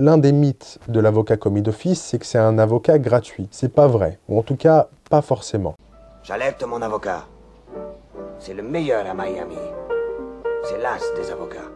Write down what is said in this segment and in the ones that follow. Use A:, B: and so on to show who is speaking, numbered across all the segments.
A: L'un des mythes de l'avocat commis d'office, c'est que c'est un avocat gratuit. C'est pas vrai, ou en tout cas, pas forcément.
B: J'alerte mon avocat. C'est le meilleur à Miami. C'est l'as des avocats.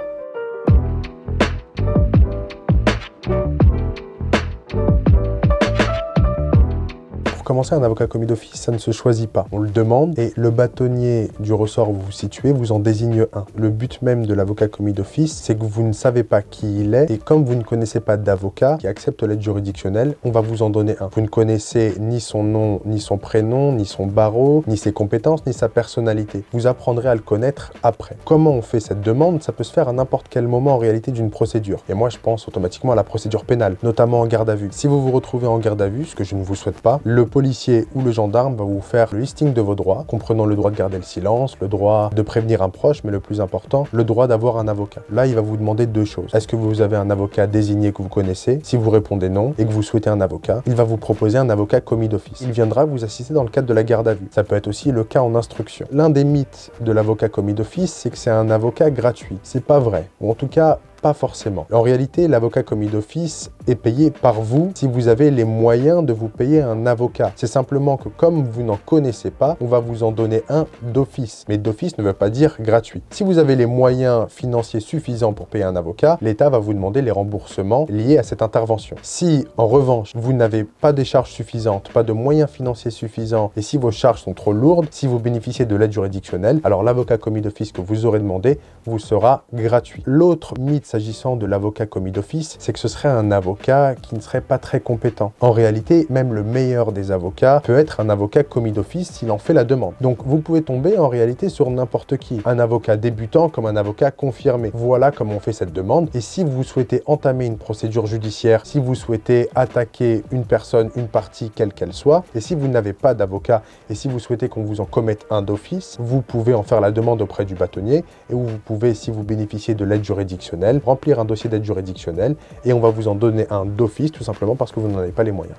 A: Pour commencer, un avocat commis d'office, ça ne se choisit pas. On le demande et le bâtonnier du ressort où vous vous situez vous en désigne un. Le but même de l'avocat commis d'office, c'est que vous ne savez pas qui il est et comme vous ne connaissez pas d'avocat qui accepte l'aide juridictionnelle, on va vous en donner un. Vous ne connaissez ni son nom, ni son prénom, ni son barreau, ni ses compétences, ni sa personnalité. Vous apprendrez à le connaître après. Comment on fait cette demande? Ça peut se faire à n'importe quel moment en réalité d'une procédure. Et moi, je pense automatiquement à la procédure pénale, notamment en garde à vue. Si vous vous retrouvez en garde à vue, ce que je ne vous souhaite pas, le policier ou le gendarme va vous faire le listing de vos droits, comprenant le droit de garder le silence, le droit de prévenir un proche, mais le plus important, le droit d'avoir un avocat. Là, il va vous demander deux choses. Est-ce que vous avez un avocat désigné que vous connaissez? Si vous répondez non et que vous souhaitez un avocat, il va vous proposer un avocat commis d'office. Il viendra vous assister dans le cadre de la garde à vue. Ça peut être aussi le cas en instruction. L'un des mythes de l'avocat commis d'office, c'est que c'est un avocat gratuit. C'est pas vrai, ou en tout cas, pas forcément. En réalité, l'avocat commis d'office est payé par vous si vous avez les moyens de vous payer un avocat. C'est simplement que comme vous n'en connaissez pas, on va vous en donner un d'office. Mais d'office ne veut pas dire gratuit. Si vous avez les moyens financiers suffisants pour payer un avocat, l'État va vous demander les remboursements liés à cette intervention. Si, en revanche, vous n'avez pas des charges suffisantes, pas de moyens financiers suffisants, et si vos charges sont trop lourdes, si vous bénéficiez de l'aide juridictionnelle, alors l'avocat commis d'office que vous aurez demandé vous sera gratuit. L'autre mythe s'agissant de l'avocat commis d'office, c'est que ce serait un avocat qui ne serait pas très compétent. En réalité, même le meilleur des avocats peut être un avocat commis d'office s'il en fait la demande. Donc vous pouvez tomber en réalité sur n'importe qui. Un avocat débutant comme un avocat confirmé. Voilà comment on fait cette demande. Et si vous souhaitez entamer une procédure judiciaire, si vous souhaitez attaquer une personne, une partie, quelle qu'elle soit, et si vous n'avez pas d'avocat, et si vous souhaitez qu'on vous en commette un d'office, vous pouvez en faire la demande auprès du bâtonnier, et où vous pouvez, si vous bénéficiez de l'aide juridictionnelle, remplir un dossier d'aide juridictionnelle et on va vous en donner un d'office tout simplement parce que vous n'en avez pas les moyens.